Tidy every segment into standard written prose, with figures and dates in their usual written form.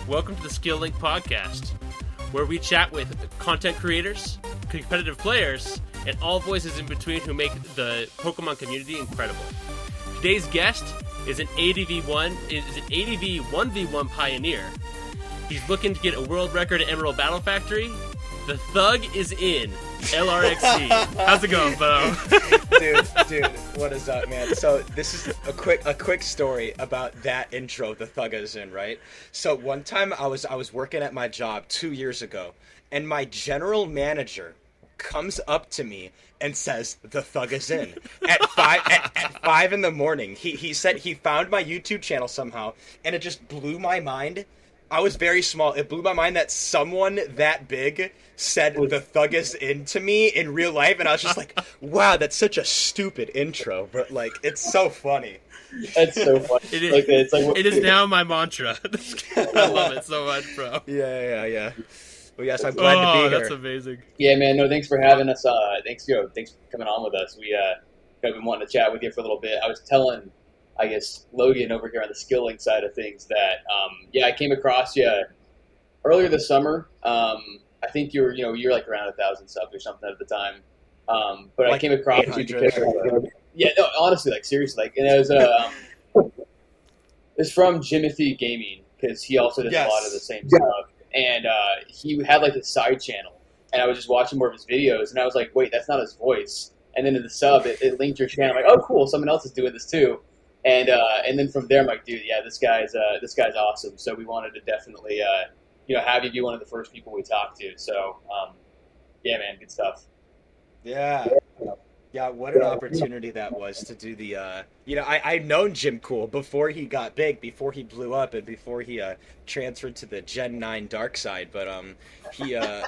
Welcome to the Skill Link Podcast, where we chat with content creators, competitive players, and all voices in between who make the Pokemon community incredible. Today's guest is an ADV 1v1 pioneer. He's looking to get a world record at Emerald Battle Factory. The Thug is in. LRXC. How's it going, Bo? Dude, what is up, man? So this is a quick story about that intro, the Thug is in, right? So one time I was working at my job 2 years ago, and my general manager comes up to me and says, "The Thug is in." At 5 in the morning. He said he found my YouTube channel somehow, and it just blew my mind. I was very small. It blew my mind that someone that big said "The Thug is in" to me in real life, and I was just like, wow, that's such a stupid intro, but like, it's so funny. That's so funny. It is, it is now my mantra. I love it so much, bro. Yeah. Well, yes, I'm glad to be here. That's amazing. Yeah, man. No, thanks for having us. Thanks for coming on with us. We have been wanting to chat with you for a little bit. I was telling, I guess, Logan over here on the Skill Link side of things that, I came across you earlier this summer. I think you're like around 1,000 subs or something at the time. But like I came across you because, no, honestly, like seriously, like, and it was it's from Jimothy Gaming, because he also does a lot of the same stuff, and he had like a side channel, and I was just watching more of his videos, and I was like, wait, that's not his voice. And then in the sub, it linked your channel. I'm like, oh, cool, someone else is doing this too. And then from there, I'm like, dude, yeah, this guy's awesome. So we wanted to definitely, have you be one of the first people we talked to. So, yeah, man, good stuff. Yeah, what an opportunity that was to do the, I've known Jim Cool before he got big, before he blew up, and before he transferred to the Gen 9 dark side. But he was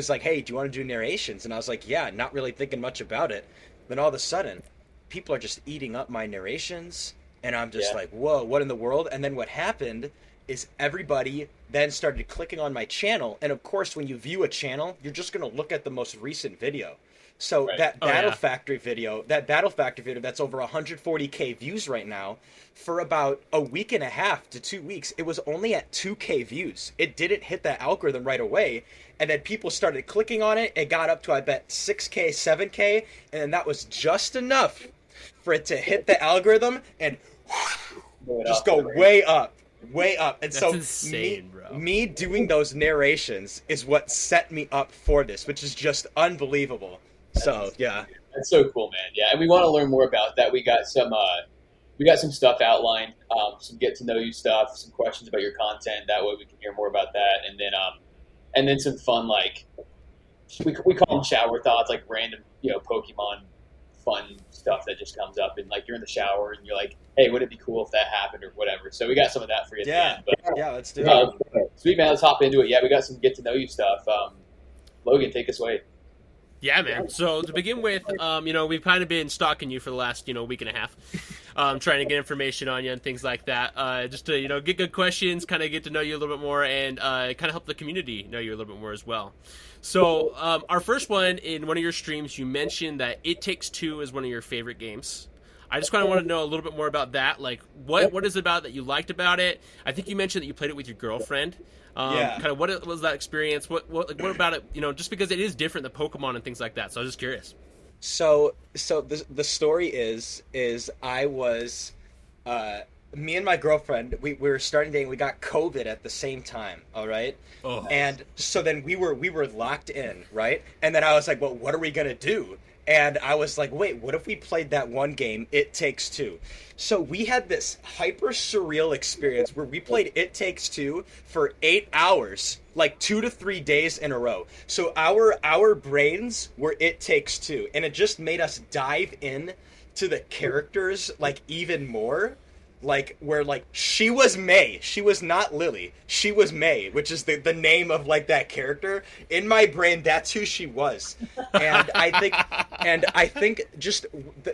like, hey, do you want to do narrations? And I was like, yeah, not really thinking much about it. Then all of a sudden, people are just eating up my narrations, and I'm just like, whoa, what in the world? And then what happened is everybody then started clicking on my channel, and of course when you view a channel, you're just going to look at the most recent video. So that Battle Factory video that's over 140k views right now, for about a week and a half to 2 weeks, it was only at 2k views. It didn't hit that algorithm right away, and then people started clicking on it. It got up to, I bet, 6k, 7k, and then that was just enough for it to hit the algorithm and just go way up. And that's so insane, me doing those narrations is what set me up for this, which is just unbelievable. So yeah, that's so cool, man. Yeah, and we want to learn more about that. We got some stuff outlined, some get to know you stuff, some questions about your content. That way we can hear more about that, and then some fun, like we call them shower thoughts, like random Pokemon fun stuff that just comes up, and like you're in the shower and you're like, hey, would it be cool if that happened or whatever? So we got some of that for you at the end. But, let's do it. Sweet, man, let's hop into it. Yeah, we got some get to know you stuff. Logan, take us away. Yeah, man. So to begin with, we've kind of been stalking you for the last, week and a half, trying to get information on you and things like that, just to, get good questions, kind of get to know you a little bit more, and kind of help the community know you a little bit more as well. So our first one, in one of your streams, you mentioned that It Takes Two is one of your favorite games. I just kind of want to know a little bit more about that. Like, what is it about that you liked about it? I think you mentioned that you played it with your girlfriend. Kind of what was that experience? What about it? Just because it is different than Pokemon and things like that. So I was just curious. So the story is I was, me and my girlfriend, we were starting dating. We got COVID at the same time. All right. Oh. And so then we were locked in, right? And then I was like, well, what are we gonna do? And I was like, wait, what if we played that one game, It Takes Two? So we had this hyper surreal experience where we played It Takes Two for 8 hours, like 2 to 3 days in a row. So our brains were It Takes Two, and it just made us dive in to the characters like even more. Like, where, like, she was May. She was not Lily. She was May, which is the name of, like, that character. In my brain, that's who she was. And I think just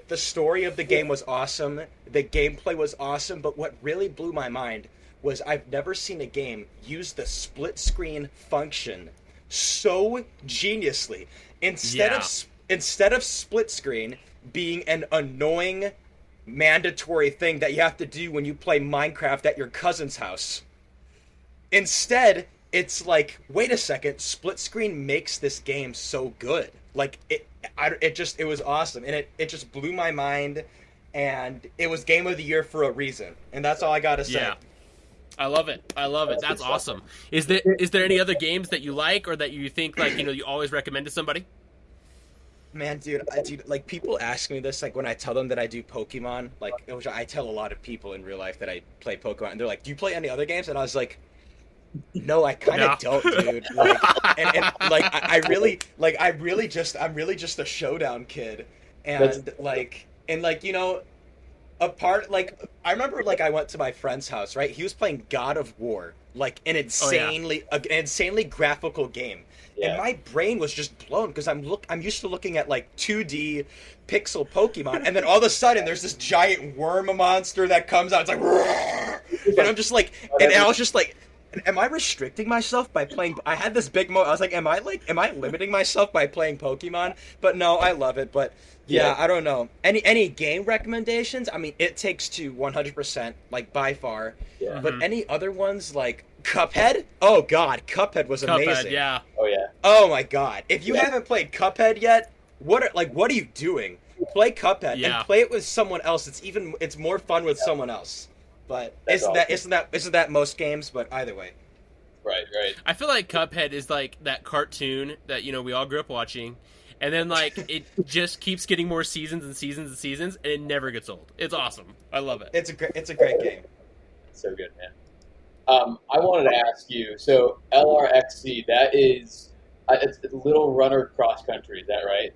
the story of the game was awesome. The gameplay was awesome. But what really blew my mind was I've never seen a game use the split screen function so geniusly. Instead of split screen, being an annoying mandatory thing that you have to do when you play Minecraft at your cousin's house. Instead, it's like, wait a second, split screen makes this game so good. Like, it was awesome, and it just blew my mind, and it was Game of the Year for a reason, and that's all I gotta say. Yeah. I love it. That's awesome. Is there any other games that you like or that you think, like, you always recommend to somebody? Man, dude, like, people ask me this, like, when I tell them that I do Pokemon, like, which I tell a lot of people in real life that I play Pokemon, and they're like, do you play any other games? And I was like, no, I kind of don't, dude. Like, and like, I'm really just a Showdown kid, and like, apart, like, I remember, like, I went to my friend's house, right? He was playing God of War, like, an insanely graphical game. Yeah. And my brain was just blown because I'm used to looking at, like, 2D pixel Pokemon, and then all of a sudden there's this giant worm monster that comes out. It's like, and I'm just like, and I was just like, am I restricting myself by playing? I had this big I was like, am I limiting myself by playing Pokemon? But no, I love it. But yeah, I don't know. Any game recommendations? I mean, It Takes Two, 100%, like, by far. Yeah. But any other ones, like Cuphead? Oh God, Cuphead was amazing. Yeah. Oh yeah. Oh my God. If you haven't played Cuphead yet, what are you doing? Play Cuphead and play it with someone else. It's more fun with someone else. But isn't that most games? But either way. Right. I feel like Cuphead is like that cartoon that we all grew up watching, and then, like, it just keeps getting more seasons and seasons and seasons, and it never gets old. It's awesome. I love it. It's a great game. So good, man. I wanted to ask you. So LRXC, that is. It's Little Runner Cross Country, is that right?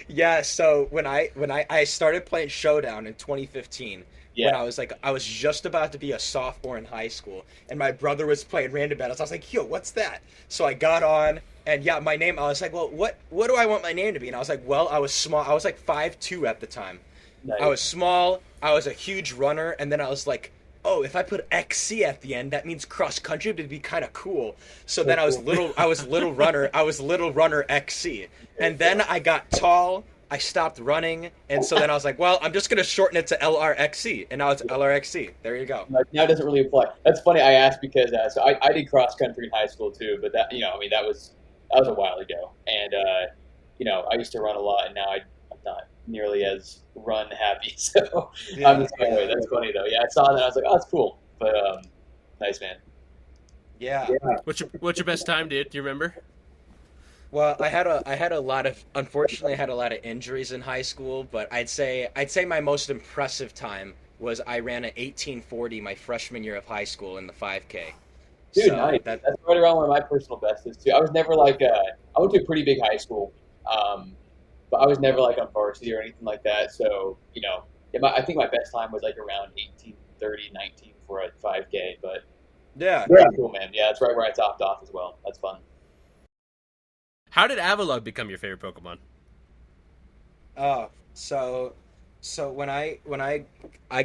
Yeah, so when I started playing Showdown in 2015, when I was just about to be a sophomore in high school, and my brother was playing random battles. I was like, yo, what's that? So I got on, and my name, I was like, well, what do I want my name to be? And I was like, well, I was small. I was like 5'2" at the time. Nice. I was small, I was a huge runner, and then I was like, oh, if I put XC at the end, that means cross country would be kind of cool. So then I was little runner XC. And then I got tall, I stopped running, and so then I was like, well, I'm just going to shorten it to LRXC, and now it's LRXC. There you go. Now it doesn't really apply. That's funny I asked because so I did cross country in high school too, but that, that was a while ago. And, I used to run a lot, and now I'm not nearly as run happy, so I'm the same way. That's funny though. Yeah, I saw that. I was like, oh, that's cool. But nice, man. Yeah. What's your best time, dude? Do you remember? Well, unfortunately, I had a lot of injuries in high school. But I'd say my most impressive time was I ran an 18:40 my freshman year of high school in the 5K. Dude, so nice. That's right around where my personal best is too. I was never like I went to a pretty big high school. But I was never like on varsity or anything like that. So, I think my best time was like around 18:30, 19 for a 5K. But yeah, cool, man. Yeah, that's right where I topped off as well. That's fun. How did Avalugg become your favorite Pokemon? So when I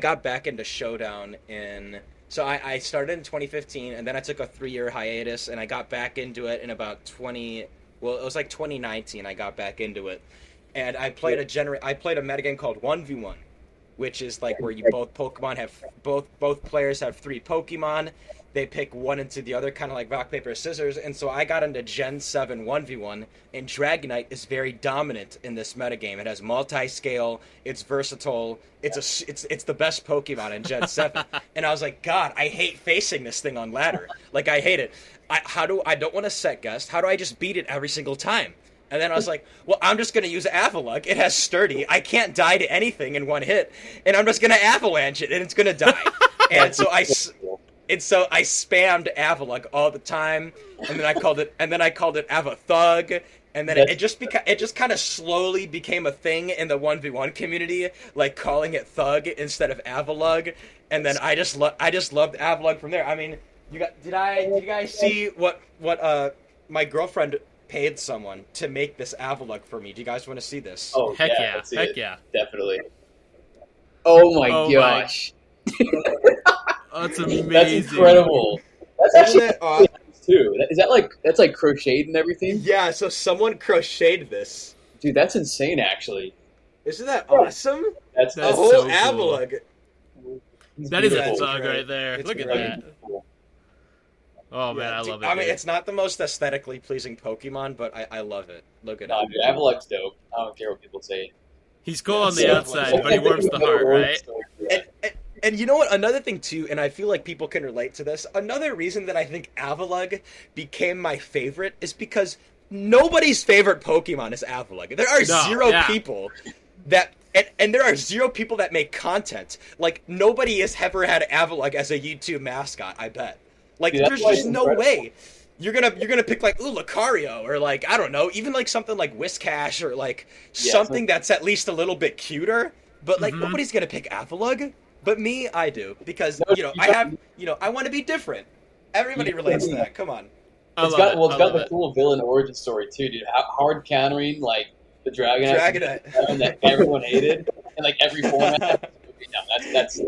got back into Showdown I started in 2015, and then I took a 3-year hiatus, and I got back into it in about it was like 2019. I got back into it. And I played a metagame called 1v1, which is like where both players have 3 Pokemon. They pick one into the other, kind of like rock, paper, scissors. And so I got into Gen 7 1v1, and Dragonite is very dominant in this metagame. It has multi-scale, it's versatile, it's the best Pokemon in Gen 7. And I was like, God, I hate facing this thing on ladder. Like, I hate it. I don't want to set guess. How do I just beat it every single time? And then I was like, well, I'm just going to use Avalugg. It has sturdy. I can't die to anything in one hit. And I'm just going to avalanche it, and it's going to die. And so I spammed Avalugg all the time. And then I called it Ava-Thug. And then it just kind of slowly became a thing in the 1v1 community, like calling it Thug instead of Avalugg. And then I just loved Avalugg from there. I mean, did you guys see what my girlfriend paid someone to make this Avalugg for me? Do you guys want to see this? Oh, heck yeah. Definitely. Oh my gosh. That's amazing. That's incredible. That's actually too. That's like crocheted and everything? Yeah, so someone crocheted this. Dude, that's insane, actually. Isn't that awesome? That's A whole so cool. Avalugg. That is a beautiful. THUGG right there. It's Look at great. that. Oh man, I love it. I mean, dude. it's not the most aesthetically pleasing Pokemon, but I love it. Look at No, it. dude, Avalugg's dope. I don't care what people say. He's cool Yeah, on the so- outside, but he warms the heart, right? And you know what? Another thing too, and I feel like people can relate to this. Another reason that I think Avalugg became my favorite is because nobody's favorite Pokemon is Avalugg. There are zero people that, and there are zero people that make content. Like nobody has ever had Avalugg as a YouTube mascot. I bet. Like Dude, there's just no way. You're gonna pick like Lucario or like I don't know, even like something like Whiscash or like something that's at least a little bit cuter. But like nobody's gonna pick Avalugg. But me, I do because I want to be different. Everybody relates to that. Come on. It's got the cool villain origin story too, dude. Hard countering like the Dragonite that everyone hated, and like every format. That's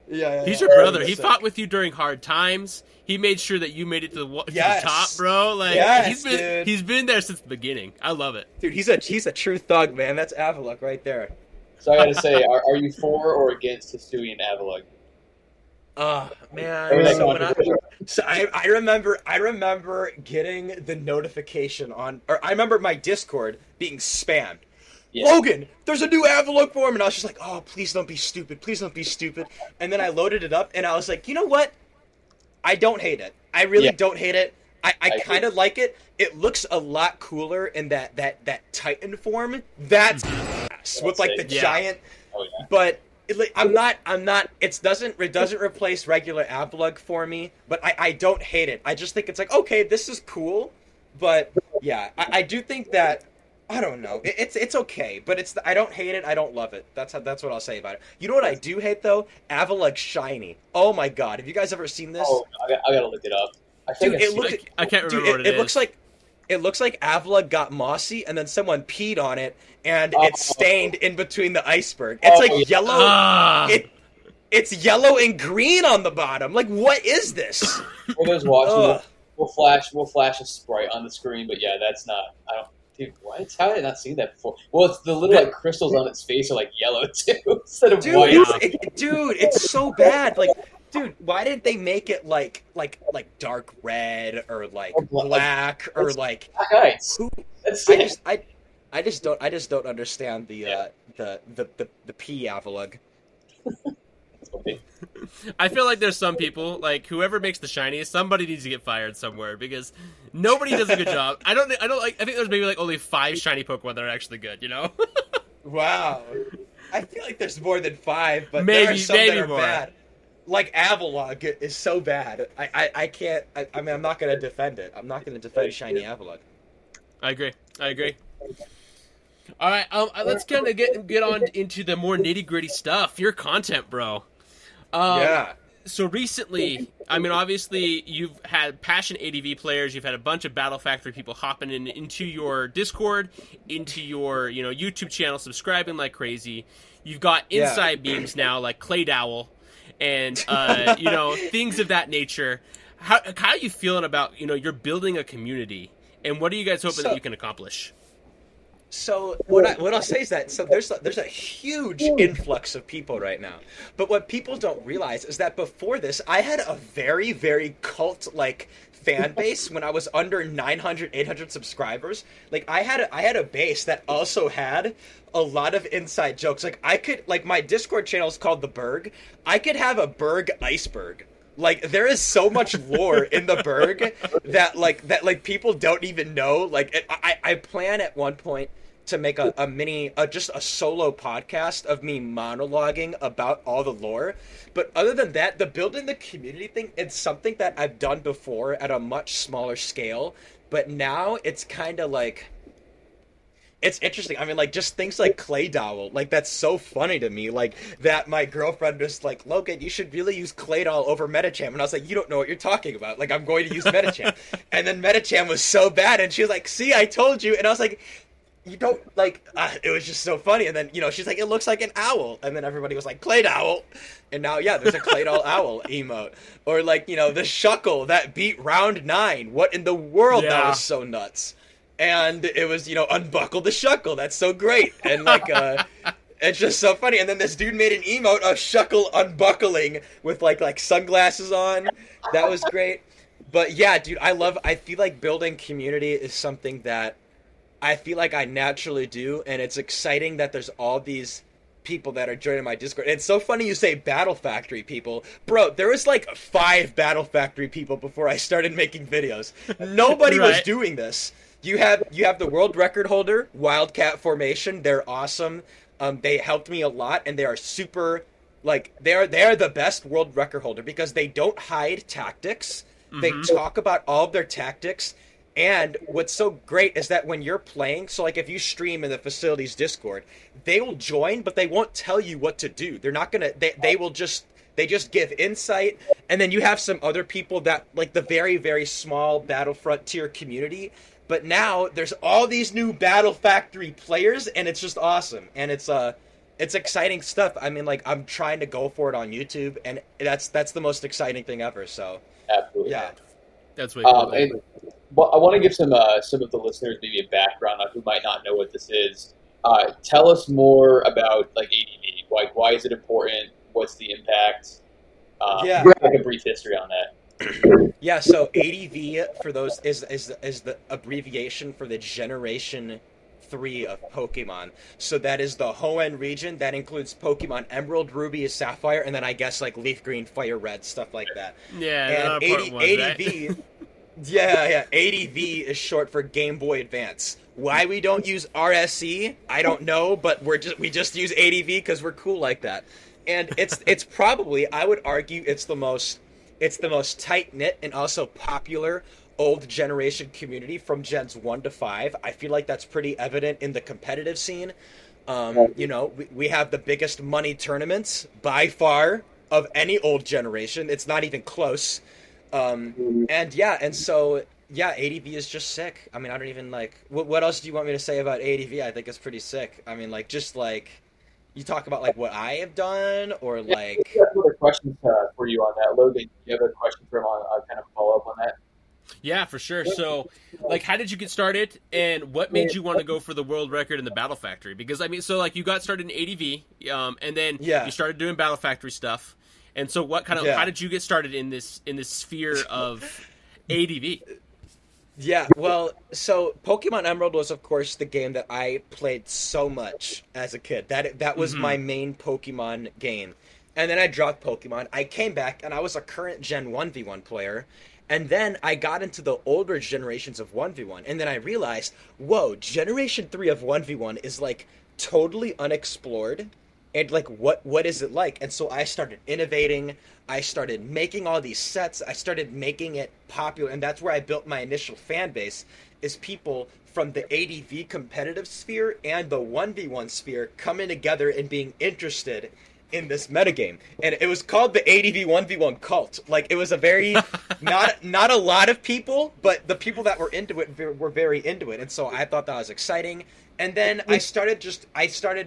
Yeah, he's your brother. He fought with you during hard times. He made sure that you made it to the top, bro. Like he's been there since the beginning. I love it, dude. He's a true thug, man. That's Avalugg right there. So I gotta say, are you for or against Hisui and Avalugg? Man. I remember getting the notification or I remember my Discord being spammed. Yeah. Logan, there's a new Avalugg form, and I was just like, oh, please don't be stupid. Please don't be stupid. And then I loaded it up, and I was like, you know what? I don't hate it. I really don't hate it. I kind of like it. It looks a lot cooler in that Titan form. That's with like the giant. Oh, yeah. But I'm not. It doesn't replace regular Avalugg for me. But I don't hate it. I just think it's like okay, this is cool. But yeah, I do think that. I don't know. It's okay, but I don't hate it. I don't love it. That's what I'll say about it. You know what I do hate though? Avalugg shiny. Oh my god, have you guys ever seen this? Oh, I gotta look it up. I can't remember what it is. It looks like Avalugg got mossy and then someone peed on it and it's stained in between the iceberg. It's yellow. It's yellow and green on the bottom. Like what is this? For those watching, we'll flash a sprite on the screen, but yeah, that's not. I don't. Dude, what? How did I not see that before? Well, it's the little like crystals on its face are like yellow too instead of white. It's so bad. Like, dude, why didn't they make it like dark red or like black or like? I just don't understand the P Avalugg. I feel like there's some people, like whoever makes the shiniest, somebody needs to get fired somewhere because nobody does a good job. I think there's maybe like only 5 shiny Pokemon that are actually good, you know? Wow. I feel like there's more than 5, but maybe, there are some that are more. bad. Like Avalugg is so bad. I can't. I mean, I'm not going to defend it. I'm not going to defend shiny Avalugg. I agree. All right, let's kind of get on into the more nitty-gritty stuff. Your content, bro. So recently, I mean, obviously, you've had passionate ADV players. You've had a bunch of Battle Factory people hopping into your Discord, into your YouTube channel, subscribing like crazy. You've got inside beams now, like Clay Dowell, and things of that nature. How are you feeling about you're building a community, and what are you guys hoping that you can accomplish? So what I'll say is that there's a huge influx of people right now, but what people don't realize is that before this, I had a very, very cult-like fan base when I was under 900, 800 subscribers. Like I had a base that also had a lot of inside jokes. Like my Discord channel is called The Berg. I could have a Berg iceberg. Like there is so much lore in the Berg that people don't even know. Like I plan at one point to make a mini, just a solo podcast of me monologuing about all the lore. But other than that, the building the community thing, it's something that I've done before at a much smaller scale. But now it's kind of like, it's interesting. I mean, like, just things like Clay Dowell, like, that's so funny to me. Like, that my girlfriend was like, Logan, you should really use Clay Dowell over Medicham. And I was like, you don't know what you're talking about. Like, I'm going to use Medicham. And then Medicham was so bad. And she was like, see, I told you. And I was like, you don't, like, it was just so funny. And then, she's like, it looks like an owl. And then everybody was like, Clay Dowell. And now, there's a Clay Dowell owl emote. Or, like, the Shuckle that beat round 9. What in the world? That was so nuts. and it was, unbuckle the Shuckle. That's so great. And like, it's just so funny. And then this dude made an emote of Shuckle unbuckling with like sunglasses on. That was great. But yeah, dude, I feel like building community is something that I feel like I naturally do. And it's exciting that there's all these people that are joining my Discord. It's so funny you say Battle Factory people. Bro, there was like 5 Battle Factory people before I started making videos. Nobody was doing this. You have the world record holder, Wildcat Formation. They're awesome. They helped me a lot, and they are super, like, they are the best world record holder because they don't hide tactics. They talk about all of their tactics. And what's so great is that when you're playing, so like if you stream in the facilities Discord, they will join, but they won't tell you what to do. They're not gonna. They just give insight, and then you have some other people that like the very, very small Battlefront tier community. But now there's all these new Battle Factory players, and it's just awesome, and it's exciting stuff. I mean, like I'm trying to go for it on YouTube, and that's the most exciting thing ever. So absolutely, yeah, that's way cool. Well, I want to give some of the listeners maybe a background on who might not know what this is. Tell us more about like ADV. Like, why is it important? What's the impact? Like a brief history on that. Yeah. So ADV for those is the abbreviation for the Generation 3 of Pokemon. So that is the Hoenn region. That includes Pokemon Emerald, Ruby, Sapphire, and then I guess like Leaf Green, Fire Red, stuff like that. Yeah. And ADV. Right? Yeah. ADV is short for Game Boy Advance. Why we don't use RSE, I don't know, but we just use ADV because we're cool like that. And it's probably, I would argue, it's the most tight knit and also popular old generation community from gens 1 to 5. I feel like that's pretty evident in the competitive scene. We have the biggest money tournaments by far of any old generation. It's not even close. ADV is just sick. I mean, I don't even like. What else do you want me to say about ADV? I think it's pretty sick. I mean, like, just like you talk about like what I have done, or like. I have another question for you on that, Logan. Do you have a question for him on kind of follow up on that? Yeah, for sure. So, like, how did you get started, and what made you want to go for the world record in the Battle Factory? Because I mean, so like you got started in ADV, and then you started doing Battle Factory stuff. And so, how did you get started in this sphere of ADV? Yeah, well, so Pokemon Emerald was, of course, the game that I played so much as a kid. That was my main Pokemon game. And then I dropped Pokemon. I came back, and I was a current Gen 1v1 player. And then I got into the older generations of 1v1. And then I realized, whoa, Generation 3 of 1v1 is, like, totally unexplored. And, like, what is it like? And so I started innovating. I started making all these sets. I started making it popular. And that's where I built my initial fan base, is people from the ADV competitive sphere and the 1v1 sphere coming together and being interested in this metagame. And it was called the ADV 1v1 cult. Like, it was a very, not a lot of people, but the people that were into it were very into it. And so I thought that was exciting. And then I started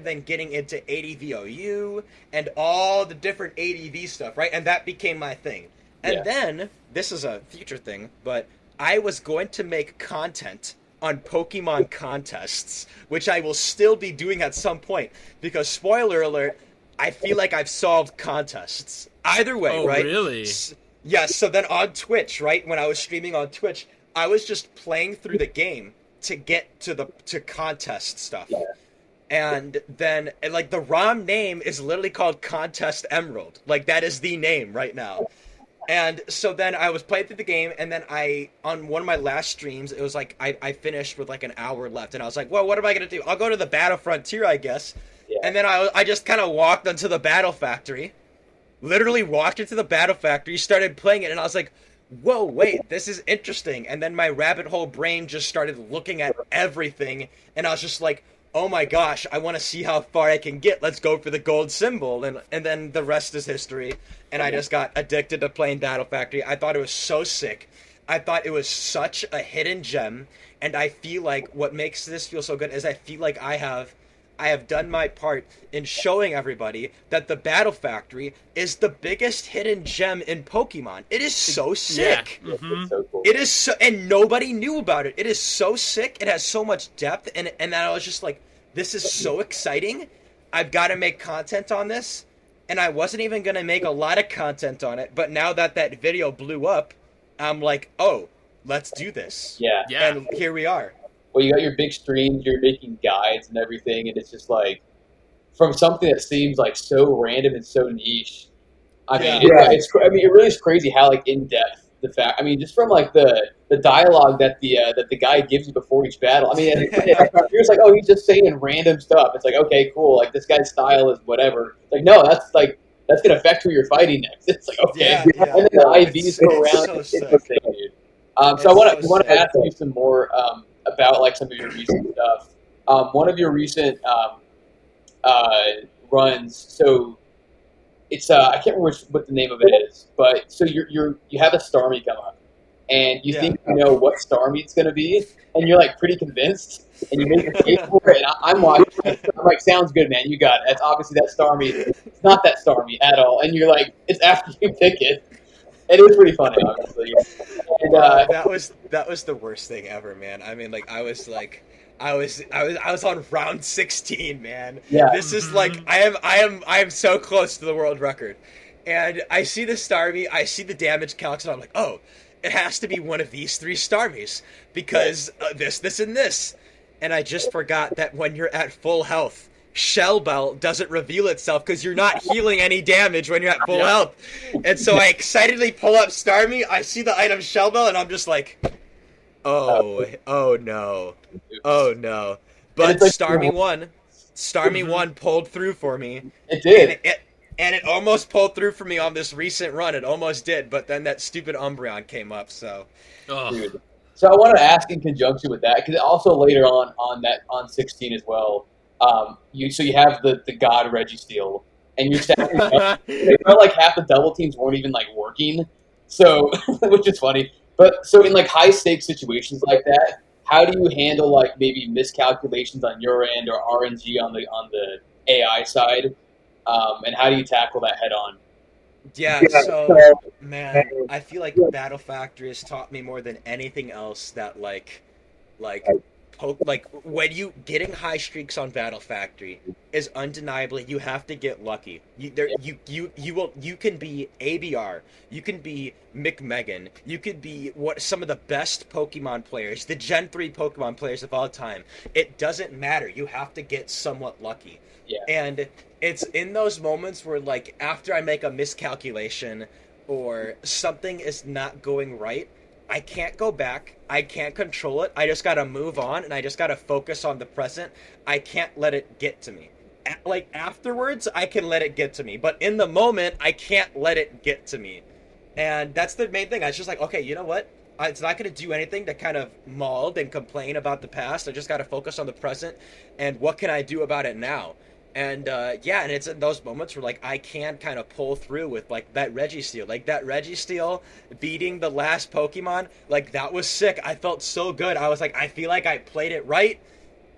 then getting into ADVOU and all the different ADV stuff, right? And that became my thing. And then, this is a future thing, but I was going to make content on Pokemon contests, which I will still be doing at some point, because, spoiler alert, I feel like I've solved contests. Either way, right? Oh, really? Yeah, so then on Twitch, right, when I was streaming on Twitch, I was just playing through the game to get to contest stuff. And then, like, the ROM name is literally called Contest Emerald. Like, that is the name right now. And so then I was playing through the game, and then on one of my last streams, it was like, I finished with like an hour left, and I was like, well, what am I going to do? I'll go to the Battle Frontier, I guess. And then I just kind of walked into the Battle Factory, literally walked into the Battle Factory, started playing it, and I was like, whoa, wait, this is interesting. And then my rabbit hole brain just started looking at everything, and I was just like, oh my gosh, I want to see how far I can get. Let's go for the gold symbol. And then the rest is history, and I just got addicted to playing Battle Factory. I thought it was so sick. I thought it was such a hidden gem, and I feel like what makes this feel so good is I feel like I have I have done my part in showing everybody that the Battle Factory is the biggest hidden gem in Pokemon. It is so sick. Yeah. Mm-hmm. It's so cool. It is so, and nobody knew about it. It is so sick. It has so much depth, and then I was just like, this is so exciting. I've got to make content on this, and I wasn't even gonna make a lot of content on it. But now that video blew up, I'm like, oh, let's do this. Yeah. And here we are. Well, you got your big streams, you're making guides and everything, and it's just like, from something that seems like so random and so niche. I mean, it really is crazy how like in depth the fact. I mean, just from like the dialogue that the guy gives you before each battle. I mean, you're just like, oh, he's just saying random stuff. It's like, okay, cool. Like this guy's style is whatever. Like, no, that's gonna affect who you're fighting next. It's like, okay, and then the IVs go around. So it's insane, dude. So I want to ask you some more about like some of your recent stuff. One of your recent runs. So it's I can't remember what the name of it is, but so you have a Starmie come up, and you think you know what Starmie it's going to be, and you're like pretty convinced, and you make a case for it. And I'm watching. I'm like, sounds good, man. You got it. That's obviously that Starmie. It's not that Starmie at all, and you're like, it's after you pick it. It was pretty funny, obviously. And, that was the worst thing ever, man. I mean, like I was on round 16, man. Yeah. This is like I am so close to the world record, and I see the Starmie, I see the damage calcs, and I'm like, oh, it has to be one of these 3 Starmies because this, and this, and I just forgot that when you're at full health, Shell Belt doesn't reveal itself because you're not healing any damage when you're at full health. And so I excitedly pull up Starmie, I see the item Shell Belt, and I'm just like, oh no. But Starmie won pulled through for me. It did. And it almost pulled through for me on this recent run. It almost did, but then that stupid Umbreon came up, so. Dude. So I want to ask in conjunction with that, because also later on 16 as well, you have the God Registeel, and you're stacking up. It felt like half the double teams weren't even like working, so which is funny. But so in like high stakes situations like that, how do you handle like maybe miscalculations on your end or RNG on the AI side, and how do you tackle that head on? Yeah, so man, I feel like Battle Factory has taught me more than anything else that like when you getting high streaks on Battle Factory is undeniably you have to get lucky. You can be ABR, you can be McMegan, you could be some of the best Pokemon players, the Gen 3 Pokemon players of all time. It doesn't matter. You have to get somewhat lucky. Yeah. And it's in those moments where like after I make a miscalculation or something is not going right, I can't go back. I can't control it. I just got to move on, and I just got to focus on the present. I can't let it get to me. Like, afterwards, I can let it get to me. But in the moment, I can't let it get to me. And that's the main thing. I was just like, okay, you know what? It's not going to do anything to kind of maul and complain about the past. I just got to focus on the present, and what can I do about it now? And and it's in those moments where like I can kind of pull through with like that Registeel. Like that Registeel beating the last Pokemon, like that was sick. I felt so good. I was like, I feel like I played it right.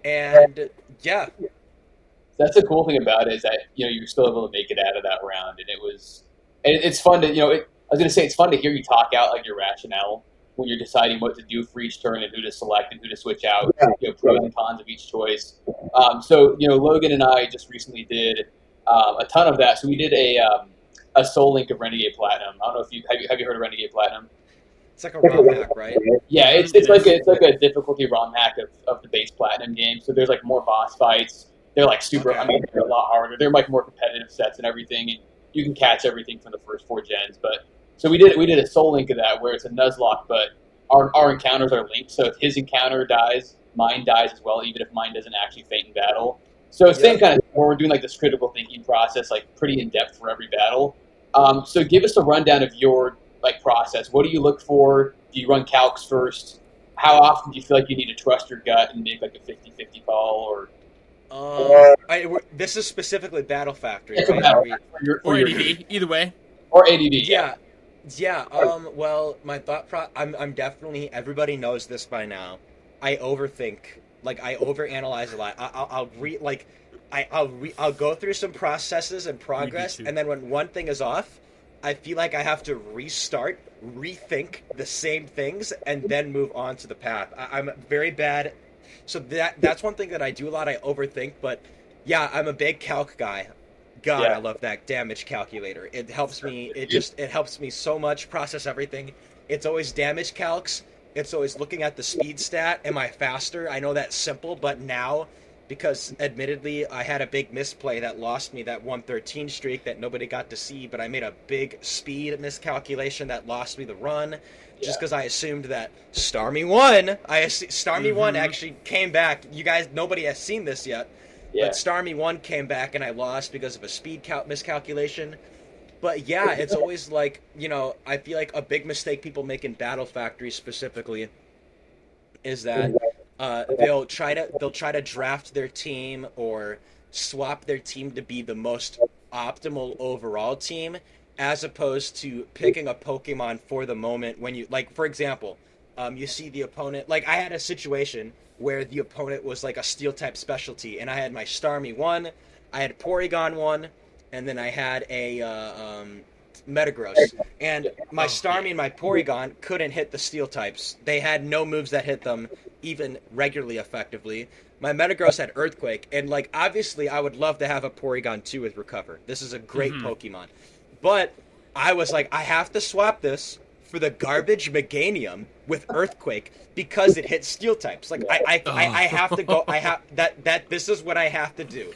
And yeah. That's the cool thing about it is that, you're still able to make it out of that round, and it's fun to, I was going to say it's fun to hear you talk out like your rationale when you're deciding what to do for each turn and who to select and who to switch out, pros and cons of each choice. So Logan and I just recently did a ton of that. So we did a Soul Link of Renegade Platinum. I don't know if you have you heard of Renegade Platinum? It's like a ROM hack, right? Yeah, it's like a difficulty ROM hack of the base Platinum game. So there's like more boss fights. They're like super. I mean, they're a lot harder. They're like more competitive sets and everything, and you can catch everything from the first 4 gens. But so we did a Soul Link of that where it's a Nuzlocke, but our encounters are linked. So if his encounter dies, mine dies as well, even if mine doesn't actually faint in battle. So same kind of where we're doing like this critical thinking process, like pretty in depth for every battle. So give us a rundown of your like process. What do you look for? Do you run calcs first? How often do you feel like you need to trust your gut and make like a 50-50 call? Or this is specifically Battle Factory, right? Or ADV, either way. Or ADV. Yeah. Well, my thought I'm definitely, everybody knows this by now. I overthink Like I overanalyze a lot. I'll go through some processes and progress, and then when one thing is off, I feel like I have to restart, rethink the same things, and then move on to the path. I'm very bad. So that's one thing that I do a lot. I overthink, but yeah, I'm a big calc guy. God, I love that damage calculator. It helps me. It helps me so much process everything. It's always damage calcs. It's always looking at the speed stat. Am I faster? I know that's simple, but now, because admittedly I had a big misplay that lost me that 113 streak that nobody got to see, but I made a big speed miscalculation that lost me the run, just because I assumed that Starmie won. Starmie won actually came back. You guys, nobody has seen this yet, but Starmie 1 came back and I lost because of a speed miscalculation. But yeah, it's always like, I feel like a big mistake people make in Battle Factory specifically is that they'll try to draft their team or swap their team to be the most optimal overall team, as opposed to picking a Pokemon for the moment when you, like, for example, you see the opponent, like I had a situation where the opponent was like a steel type specialty, and I had my Starmie 1, I had Porygon 1, and then I had a Metagross. And my Starmie and my Porygon couldn't hit the steel types. They had no moves that hit them even regularly effectively. My Metagross had Earthquake, and like obviously I would love to have a Porygon 2 with Recover. This is a great Pokemon. But I was like, I have to swap this for the garbage Meganium with Earthquake because it hits steel types. Like I have to go. This is what I have to do.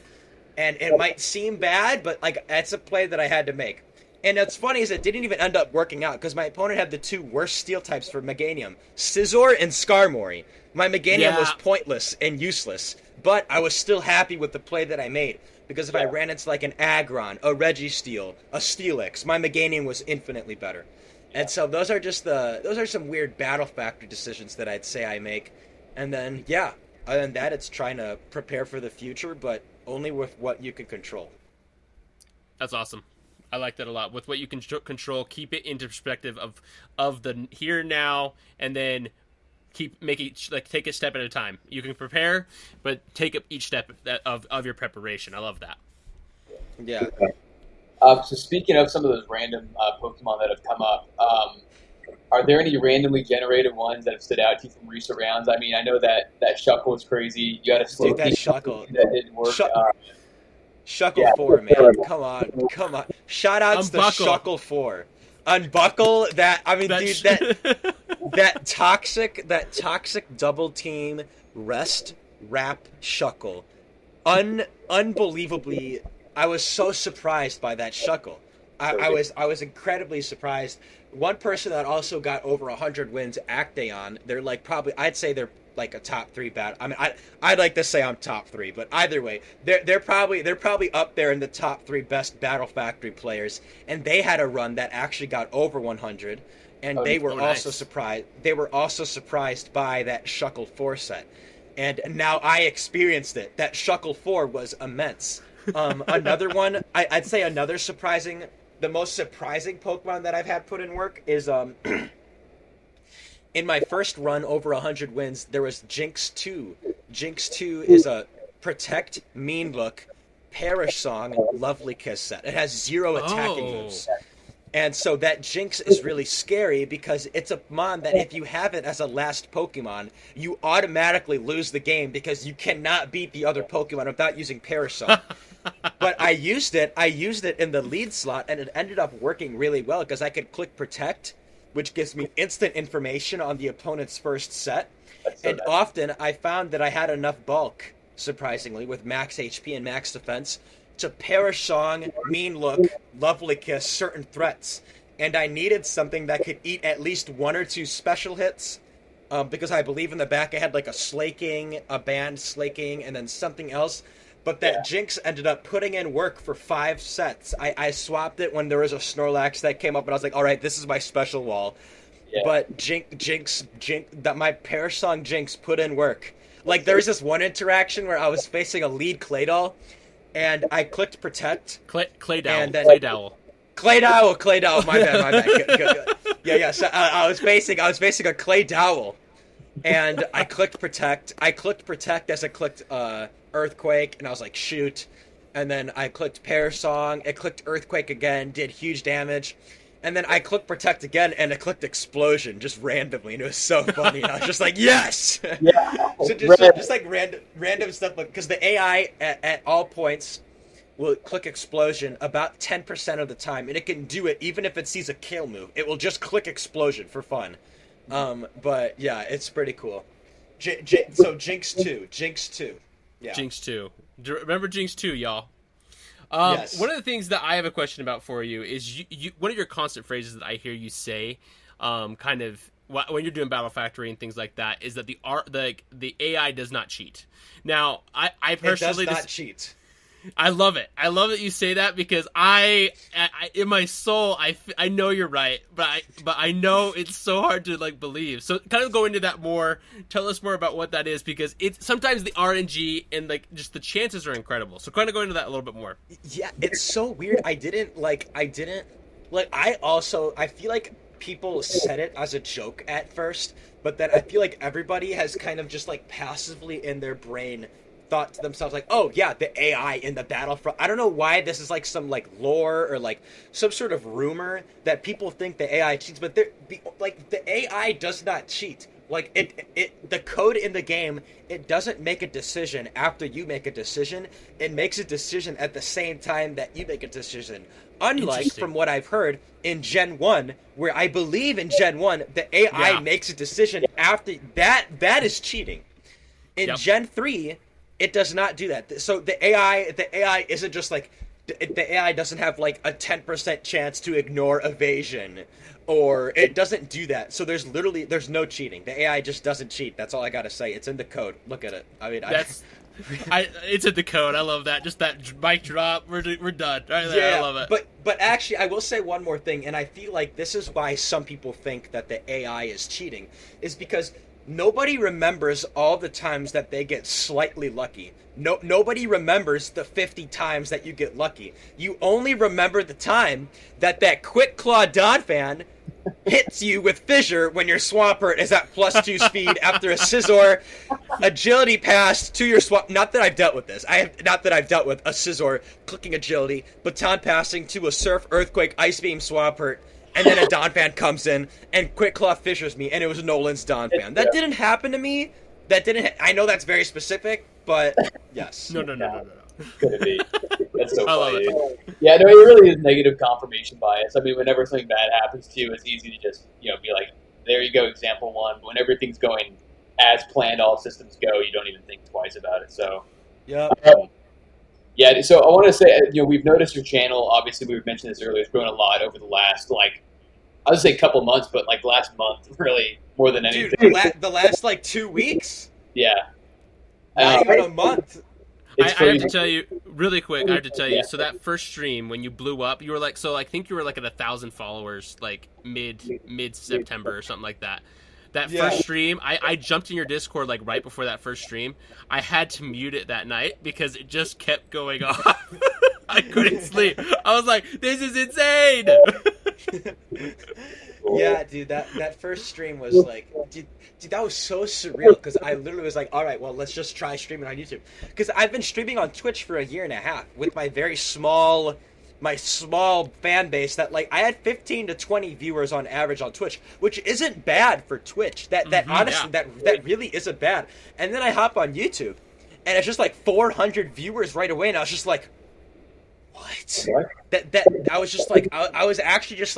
And it might seem bad, but like that's a play that I had to make. And what's funny is it didn't even end up working out because my opponent had the two worst steel types for Meganium, Scizor and Skarmory. My Meganium was pointless and useless, but I was still happy with the play that I made because if I ran into like an Aggron, a Registeel, a Steelix, my Meganium was infinitely better. And so those are some weird Battle Factory decisions that I'd say I make. And then other than that, it's trying to prepare for the future, but only with what you can control. That's awesome. I like that a lot. With what you can control, keep it into perspective of the here and now, and then take a step at a time. You can prepare, but take up each step of your preparation. I love that. Yeah. So speaking of some of those random Pokemon that have come up, are there any randomly generated ones that have stood out to you from recent rounds? I mean, I know that Shuckle is crazy. You got to slow that Shuckle that didn't work. Shuckle 4, man. Come on. Shout outs to Shuckle 4. Unbuckle that. I mean, dude, that toxic double team rest wrap Shuckle. Unbelievably, I was so surprised by that Shuckle. I was incredibly surprised. One person that also got over 100 wins, Actaeon, they're like I'd say they're like a top 3 battle. I mean, I'd like to say I'm top 3, but either way, they're probably up there in the top 3 best Battle Factory players. And they had a run that actually got over 100, and they were also surprised. They were also surprised by that Shuckle 4 set, and now I experienced it. That Shuckle 4 was immense. Another one, I'd say the most surprising Pokemon that I've had put in work is in my first run over 100 wins, there was Jinx 2. Jinx 2 is a Protect, Mean Look, Perish Song, Lovely Kiss set. It has 0 attacking moves. And so that Jinx is really scary because it's a mon that if you have it as a last Pokemon, you automatically lose the game because you cannot beat the other Pokemon without using Perish Song. But I used it in the lead slot, and it ended up working really well because I could click Protect, which gives me instant information on the opponent's first set. And often I found that I had enough bulk, surprisingly, with max HP and max defense, to Perish Song, Mean Look, Lovely Kiss certain threats. And I needed something that could eat at least 1 or 2 special hits, because I believe in the back I had like a Slaking, a Band Slaking, and then something else. But that Jinx ended up putting in work for 5 sets. I swapped it when there was a Snorlax that came up, and I was like, all right, this is my special wall. Yeah. But Jinx, that my Perish Song Jinx put in work. Like, there was this one interaction where I was facing a lead Claydol, and I clicked Protect. Claydowel, my bad. Good. Yeah. So I was facing a Claydowel, and I clicked protect. I clicked protect as I clicked earthquake, and I was like, shoot. And then I clicked pair song. It clicked earthquake again, did huge damage. And then I clicked protect again, and it clicked explosion just randomly, and it was so funny. And I was just like, yes. Yeah. So just like random stuff, because the AI at all points will click explosion about 10% of the time, and it can do it even if it sees a kill move. It will just click explosion for fun. But yeah, it's pretty cool. So Jinx 2. Yeah. Jinx 2. Remember Jinx 2, y'all. Yes. One of the things that I have a question about for you is you one of your constant phrases that I hear you say, kind of when you're doing Battle Factory and things like that, is that the AI does not cheat. Now, I personally it does not cheat. I love it. I love that you say that, because I in my soul, I know you're right, but I know it's so hard to like believe. So kind of go into that more. Tell us more about what that is, because it's sometimes the RNG and like just the chances are incredible. So kind of go into that a little bit more. Yeah, it's so weird. I feel like people said it as a joke at first, but then I feel like everybody has kind of just like passively in their brain thought to themselves like, oh yeah, the AI in the Battlefront. I don't know why this is like some like lore or like some sort of rumor that people think the AI cheats, but the AI does not cheat. Like the code in the game, it doesn't make a decision after you make a decision. It makes a decision at the same time that you make a decision. Unlike from what I've heard in Gen 1, where I believe in Gen 1, the AI makes a decision after that. That is cheating. In Gen 3, it does not do that. So the AI isn't just like, the AI doesn't have like a 10% chance to ignore evasion, or it doesn't do that. So there's no cheating. The AI just doesn't cheat. That's all I gotta say. It's in the code. Look at it. I mean, it's in the code. I love that. Just that mic drop. We're done. Right there. Yeah, I love it. But actually, I will say one more thing, and I feel like this is why some people think that the AI is cheating, is because nobody remembers all the times that they get slightly lucky. Nobody remembers the 50 times that you get lucky. You only remember the time that Quick Claw Donphan hits you with Fissure when your Swampert is at +2 speed after a Scizor agility pass to your Swamp. Not that I've dealt with this. Not that I've dealt with a Scizor clicking agility, baton passing to a Surf, Earthquake, Ice Beam Swampert, and then a Donphan comes in and Quick Claw Fissures me, and it was Nolan's Donphan. That didn't happen to me. I know that's very specific, but yes. No. Could it be? That's so funny. Yeah, no, it really is negative confirmation bias. I mean, whenever something bad happens to you, it's easy to just, be like, there you go, example one. But when everything's going as planned, all systems go, you don't even think twice about it. So, yeah. Yeah, so I want to say, we've noticed your channel, obviously we mentioned this earlier, it's grown a lot over the last, I would say couple months, but last month, really, more than anything. Dude, the last 2 weeks? Yeah. Not even a month. I have to tell you, really quick, so that first stream, when you blew up, you were I think you were at 1,000 followers, mid-September or something like that. That first stream, I jumped in your Discord right before that first stream. I had to mute it that night because it just kept going off. I couldn't sleep. I was like, this is insane! Yeah, dude, that first stream was dude, that was so surreal, because I literally was like, all right, well, let's just try streaming on YouTube. Because I've been streaming on Twitch for 1.5 years with my very small fan base that I had 15 to 20 viewers on average on Twitch, which isn't bad for Twitch. Honestly, that really isn't bad. And then I hop on YouTube, and it's just 400 viewers right away, and I was just like, what? I was just I was actually just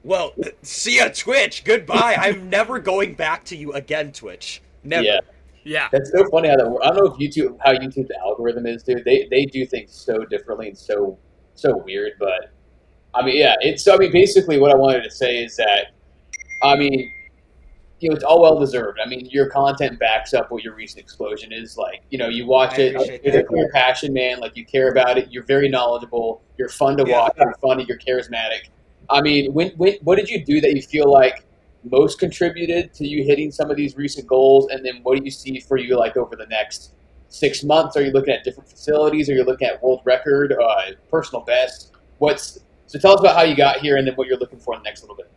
well, see ya, Twitch. Goodbye. I'm never going back to you again, Twitch. Never. Yeah. That's so funny how that works. I don't know if how YouTube's algorithm is, dude. They do things so differently and so weird, but basically what I wanted to say is that, it's all well deserved. I mean, your content backs up what your recent explosion is. You watch it, it's a clear passion, man. You care about it. You're very knowledgeable. You're fun to watch. You're funny. You're charismatic. I mean, what did you do that you feel most contributed to you hitting some of these recent goals? And then what do you see for you over the next 6 months? Are you looking at different facilities? Are you looking at world record, personal best? So tell us about how you got here and then what you're looking for in the next little bit.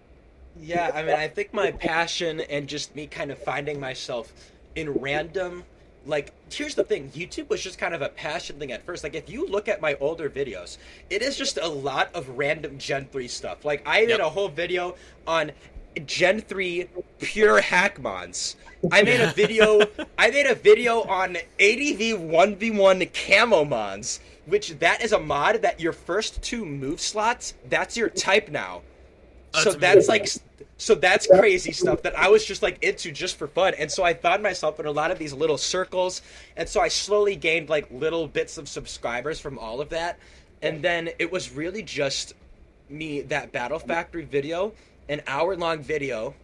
Yeah, I mean, I think my passion and just me kind of finding myself in random, like, here's the thing, YouTube was just kind of a passion thing at first. Like, if you look at my older videos, it is just a lot of random Gen 3 stuff. Like, I did a whole video on Gen 3 pure hack mods. I made a video on ADV 1v1 camo mods, which that is a mod that your first 2 move slots, that's your type now. So that's crazy stuff that I was just like into just for fun. And so I found myself in a lot of these little circles. And so I slowly gained like little bits of subscribers from all of that. And then it was really just me, that Battle Factory video, an hour-long video.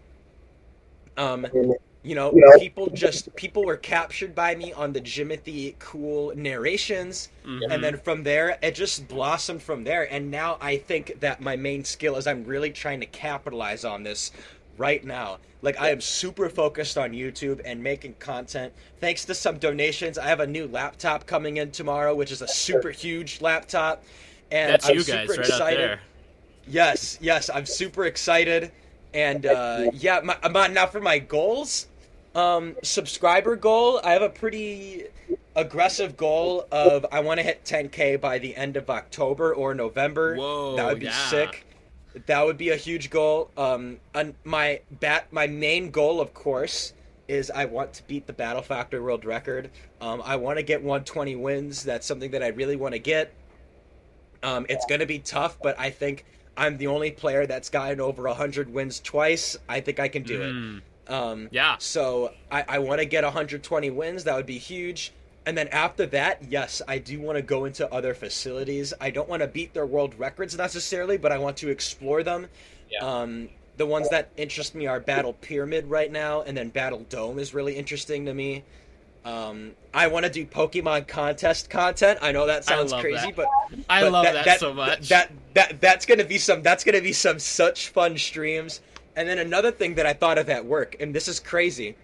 People were captured by me on the Jimothy cool narrations, and then from there it just blossomed from there. And now I think that my main skill is I'm really trying to capitalize on this right now. Like, I am super focused on YouTube and making content. Thanks to some donations, I have a new laptop coming in tomorrow, which is a super huge laptop, and that's I'm you guys super right excited. out there. Yes, I'm super excited. And now for my goals, subscriber goal, I have a pretty aggressive goal of I want to hit 10K by the end of October or November. Whoa, that would be sick. That would be a huge goal. And my main goal, of course, is I want to beat the Battle Factory world record. I want to get 120 wins. That's something that I really want to get. It's going to be tough, but I think I'm the only player that's gotten over 100 wins twice. I think I can do it. So I want to get 120 wins. That would be huge. And then after that, yes, I do want to go into other facilities. I don't want to beat their world records necessarily, but I want to explore them. The ones that interest me are Battle Pyramid right now, and then Battle Dome is really interesting to me. I want to do Pokemon contest content. I know that sounds crazy, but I love that so much. That's gonna be some such fun streams. And then another thing that I thought of at work, and this is crazy,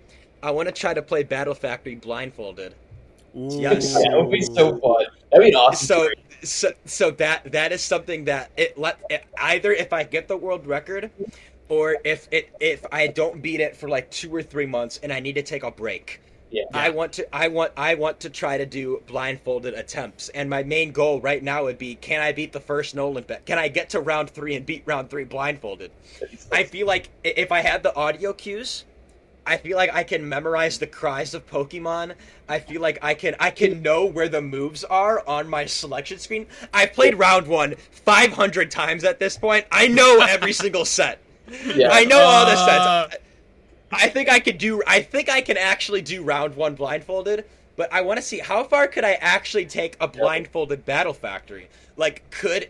I want to try to play Battle Factory blindfolded. Ooh. Yes, that would be so fun. That'd be an awesome. So that is something that either if I get the world record, or if I don't beat it for like 2 or 3 months and I need to take a break. Yeah. I want to try to do blindfolded attempts, and my main goal right now would be: can I beat the first Nolan bet? Can I get to round 3 and beat round 3 blindfolded? I feel like if I had the audio cues, I feel like I can memorize the cries of Pokemon. I feel like I can know where the moves are on my selection screen. I've played round 1 500 times at this point. I know every single set. Yeah. I know all the sets. I think I can actually do round 1 blindfolded, but I want to see how far could I actually take a blindfolded Battle Factory. Like,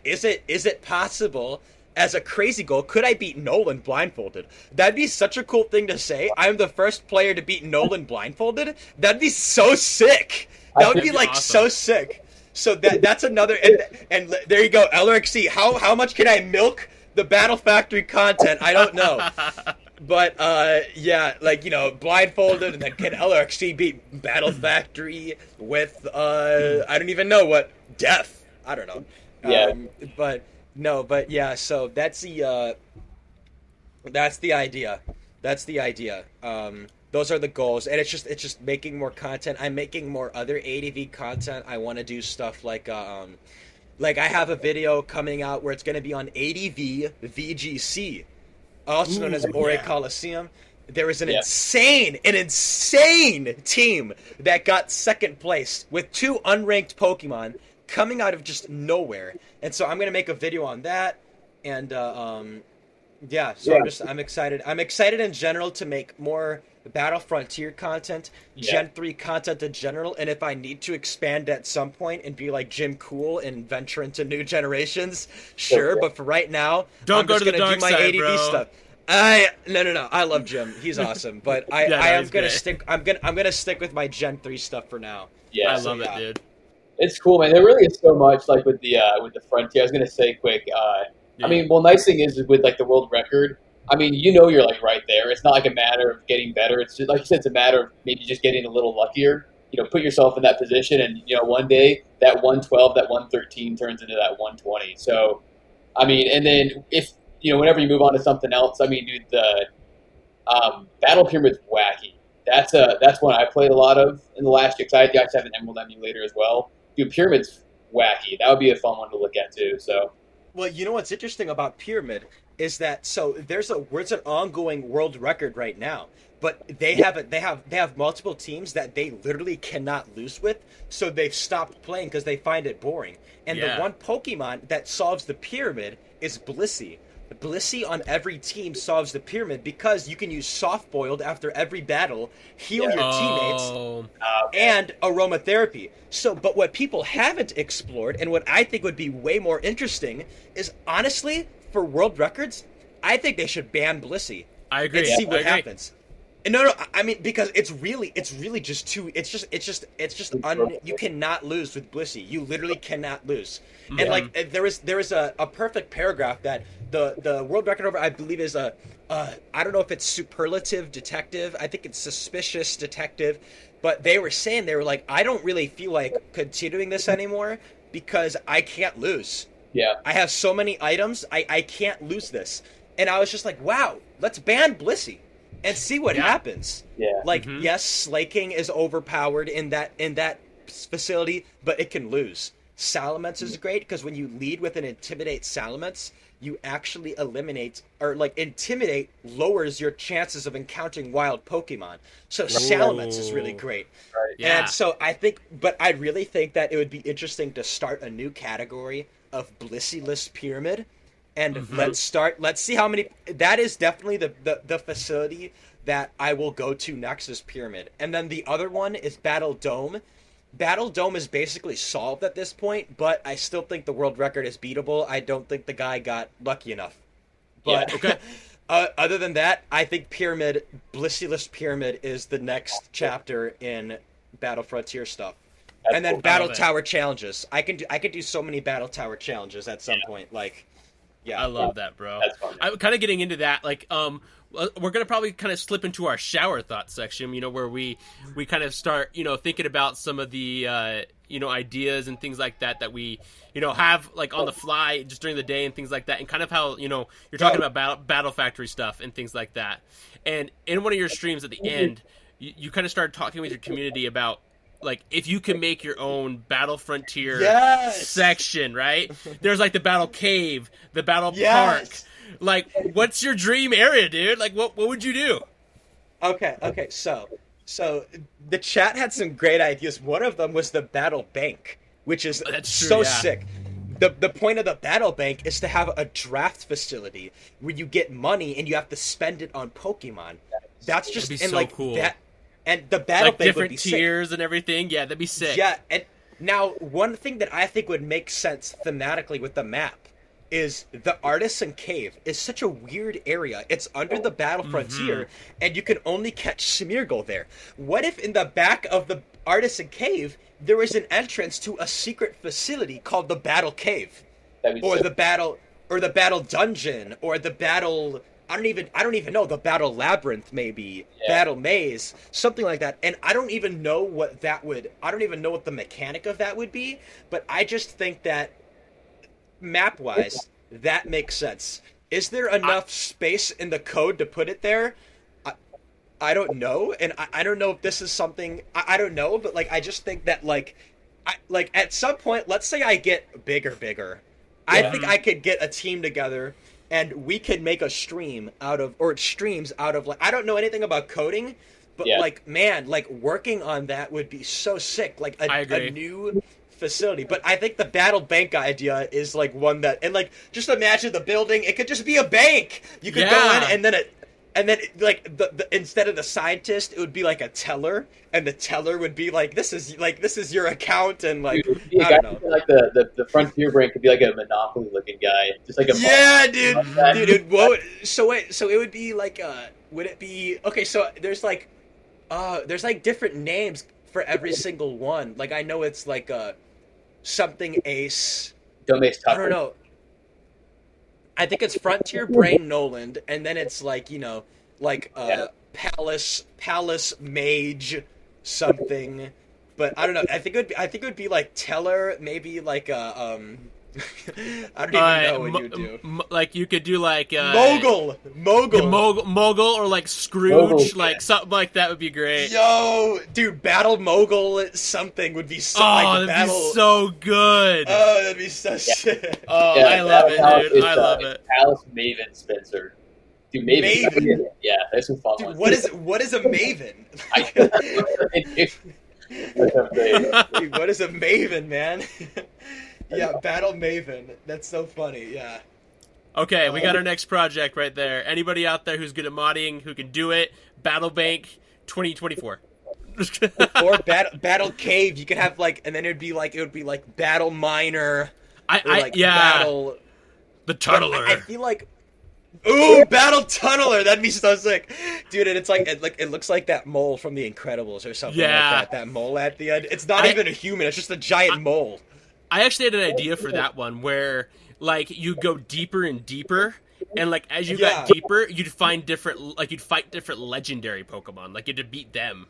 is it possible as a crazy goal? Could I beat Nolan blindfolded? That'd be such a cool thing to say. I'm the first player to beat Nolan blindfolded. That'd be so sick. That would be like awesome. So sick. So that's another and there you go, LRXC. How much can I milk the Battle Factory content? I don't know. But, blindfolded, and then can LRXC beat Battle Factory with, I don't even know what, death? I don't know. So that's the idea. Those are the goals, and it's just making more content. I'm making more other ADV content. I want to do stuff like I have a video coming out where it's going to be on ADV VGC, also known as Ore Coliseum. There was an insane team that got second place with 2 unranked Pokemon coming out of just nowhere. And so I'm going to make a video on that. And I'm excited. I'm excited in general to make more Battle Frontier content, Gen 3 content in general, and if I need to expand at some point and be like Jim Cool and venture into new generations, sure. But for right now, I'm just gonna do my ADV stuff. No. I love Jim. He's awesome. But I'm gonna stick with my Gen 3 stuff for now. Yeah, I love it, dude. It's cool, man. There really is so much like with the Frontier. I was gonna say quick. Nice thing is with like the world record. I mean, you're like right there. It's not like a matter of getting better. It's just like you said, it's a matter of maybe just getting a little luckier. Put yourself in that position, and one day that 112, that 113 turns into that 120. So, I mean, and then if whenever you move on to something else, I mean, dude, the Battle Pyramid's wacky. That's one I played a lot of in the last year. Cause I actually have an Emerald emulator as well. Dude, Pyramid's wacky. That would be a fun one to look at too. So, well, you know what's interesting about Pyramid is that there's an ongoing world record right now, but they have multiple teams that they literally cannot lose with, so they've stopped playing because they find it boring. And the one Pokemon that solves the pyramid is Blissey. Blissey on every team solves the pyramid because you can use soft boiled after every battle, heal your teammates, and aromatherapy. So, but what people haven't explored, and what I think would be way more interesting, is honestly, for world records, I think they should ban Blissey. I agree. And see what happens. No, I mean, because it's really just too. You cannot lose with Blissey. You literally cannot lose. Yeah. And like there is a perfect paragraph that the world record over, I believe, is I don't know if it's superlative detective. I think it's suspicious detective. But they were like, I don't really feel like continuing this anymore because I can't lose. Yeah. I have so many items, I can't lose this. And I was just like, wow, let's ban Blissey and see what happens. Yeah. Like, yes, Slaking is overpowered in that facility, but it can lose. Salamence is great because when you lead with an Intimidate Salamence, you actually intimidate lowers your chances of encountering wild Pokemon. So Salamence is really great. Right. Yeah. And so I really think that it would be interesting to start a new category of Blissey-less Pyramid. And let's see how many. That is definitely the facility that I will go to next is Pyramid. And then the other one is Battle Dome. Battle Dome is basically solved at this point, but I still think the world record is beatable. I don't think the guy got lucky enough. But other than that, I think Pyramid, Blissey-less Pyramid is the next chapter in Battle Frontier stuff. And then Battle Tower challenges. I can do so many Battle Tower challenges at some point. Like, yeah, I love that, bro. That's fun. I'm kind of getting into that. Like, we're gonna probably kind of slip into our shower thought section. Where we kind of start, thinking about some of the ideas and things like that we have like on the fly just during the day and things like that, and kind of how you're talking about Battle Factory stuff and things like that. And in one of your streams at the end, you kind of started talking with your community about, like, if you can make your own Battle Frontier section, right? There's like the Battle Cave, the Battle Park. Like, what's your dream area, dude? Like, what would you do? Okay. So the chat had some great ideas. One of them was the Battle Bank, which is sick. The point of the Battle Bank is to have a draft facility where you get money and you have to spend it on Pokemon. That's just cool. That. And the Battle Bank different would be tiers sick. And everything. Yeah, that'd be sick. Yeah, and now one thing that I think would make sense thematically with the map is the Artisan Cave is such a weird area. It's under the Battle Frontier, and you can only catch Smeargle there. What if in the back of the Artisan Cave there was an entrance to a secret facility called the Battle Cave, or the Battle Dungeon, or the Battle? I don't even know, the Battle Labyrinth, maybe Battle Maze, something like that. And I don't even know what the mechanic of that would be, but I just think that map wise that makes sense. Is there enough space in the code to put it there? I don't know, and I don't know if this is something I don't know, but like I just think that like at some point, let's say I get bigger. I think I could get a team together and we could make a streams out of, like, I don't know anything about coding, but like, man, like working on that would be so sick. Like a new facility. But I think the Battle Bank idea is like one that, and like, just imagine the building, it could just be a bank. You could go in and then like the instead of the scientist, it would be like a teller, and the teller would be like, this is your account, and like, I don't know. Like the Frontier brain could be like a Monopoly looking guy, just like a dude. So it would be like would it be okay? So there's like different names for every single one. Like I know it's like something Ace. Domace Tucker. I don't know. I think it's Frontier Brain Noland, and then it's like, Palace Mage something. But I don't know. I think it would be like Teller, maybe like I don't even know what you do. Like you could do like Mogul, or like Scrooge, like something like that would be great. Yo, dude, Battle Mogul something would be so. That'd be so good. Oh, that'd be so sick. Oh, yeah, I love it, dude. I love it. Alice Maven Spencer. Dude, Maven. Yeah, there's some fun ones. What is a Maven? Dude, what is a Maven, man? Yeah, Battle Maven. That's so funny. Yeah. Okay, we got our next project right there. Anybody out there who's good at modding, who can do it? Battle Bank 2024. Or Battle Cave. You could have like, and then it would be like Battle Miner. Battle. The Tunneler. I feel like. Ooh, Battle Tunneler! That'd be so sick, dude. And it's like it looks like that mole from The Incredibles or something like that. That mole at the end. It's not even a human. It's just a giant mole. I actually had an idea for that one where like you go deeper and deeper, and like as you got deeper, you'd fight different legendary Pokemon. Like you had to beat them.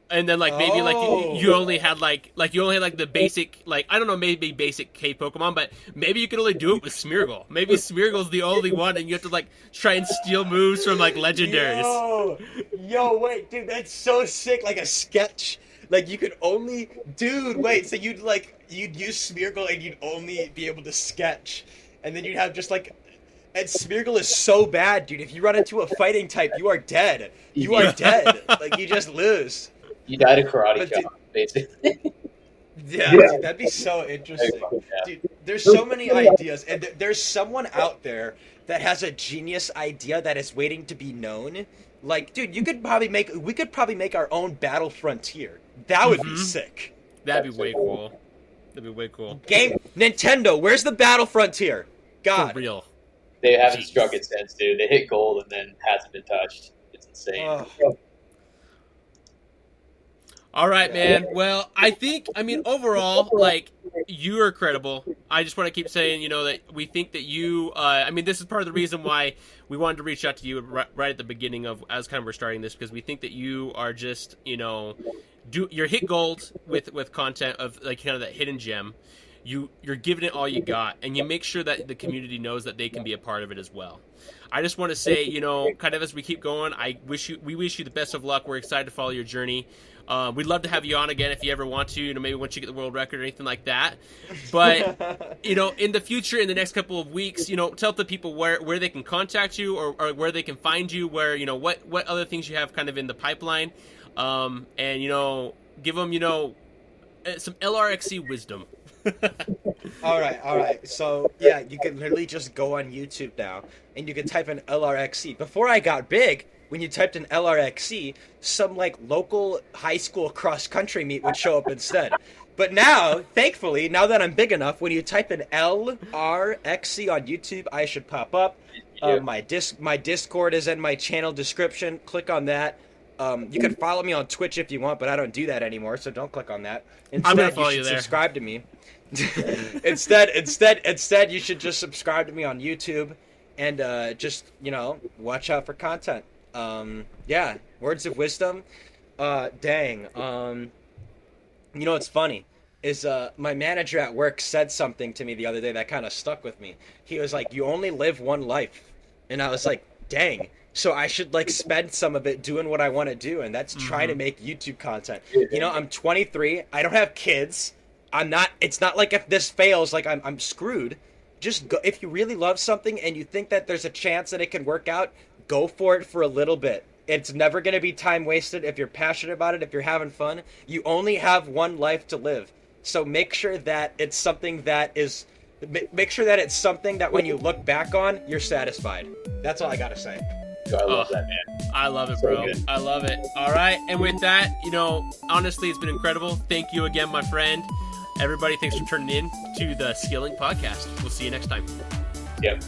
And then, like, maybe, like, you only had, like the basic, like, I don't know, maybe basic cave Pokemon, but maybe you could only do it with Smeargle. Maybe Smeargle's the only one, and you have to, like, try and steal moves from, like, legendaries. Yo, wait, dude, that's so sick. Like, a sketch. Like, you could only... Dude, wait, so you'd use Smeargle, and you'd only be able to sketch. And then you'd have just, like... And Smeargle is so bad, dude. If you run into a fighting type, you are dead. You are dead. Like, you just lose. You died a karate chop, basically. Yeah, dude, that'd be so interesting. Dude, there's so many ideas, and there's someone out there that has a genius idea that is waiting to be known. Like, dude, we could probably make our own Battle Frontier. That would be sick. That'd be way cool. Nintendo, where's the Battle Frontier? God. For real. They haven't struck it since, dude. They hit gold and then hasn't been touched. It's insane. All right, man. Well, I mean, overall, like, you are credible. I just want to keep saying, that we think that you, I mean, this is part of the reason why we wanted to reach out to you right at the beginning of, as kind of we're starting this, because we think that you are just, you're hit gold with content of, like, kind of that hidden gem. You're giving it all you got, and you make sure that the community knows that they can be a part of it as well. I just want to say, kind of as we keep going, we wish you the best of luck. We're excited to follow your journey. We'd love to have you on again if you ever want to, maybe once you get the world record or anything like that. But, in the future, in the next couple of weeks, tell the people where they can contact you or where they can find you, where, what other things you have kind of in the pipeline. And, give them, some LRXC wisdom. All right. So, yeah, you can literally just go on YouTube now, and you can type in LRXC. Before I got big, when you typed in LRXC, some, like, local high school cross-country meet would show up instead. But now, thankfully, now that I'm big enough, when you type in LRXC on YouTube, I should pop up. My Discord is in my channel description. Click on that. You can follow me on Twitch if you want, but I don't do that anymore, so don't click on that. Instead, I'm gonna follow you there. Subscribe to me. Instead, you should just subscribe to me on YouTube and just watch out for content. Yeah, words of wisdom. Dang. What's funny is my manager at work said something to me the other day that kind of stuck with me. He was like, "You only live one life," and I was like, "Dang." So I should spend some of it doing what I want to do, and that's trying to make YouTube content. I'm 23. I don't have kids. It's not like if this fails, like I'm screwed. Just go. If you really love something and you think that there's a chance that it can work out, go for it for a little bit. It's never going to be time wasted if you're passionate about it, if you're having fun. You only have one life to live. So make sure that it's something that when you look back on, you're satisfied. That's all I got to say. I love that, man. I love it, bro. I love it. All right. And with that, honestly, it's been incredible. Thank you again, my friend. Everybody, thanks for tuning in to the Skilling Podcast. We'll see you next time. Yep.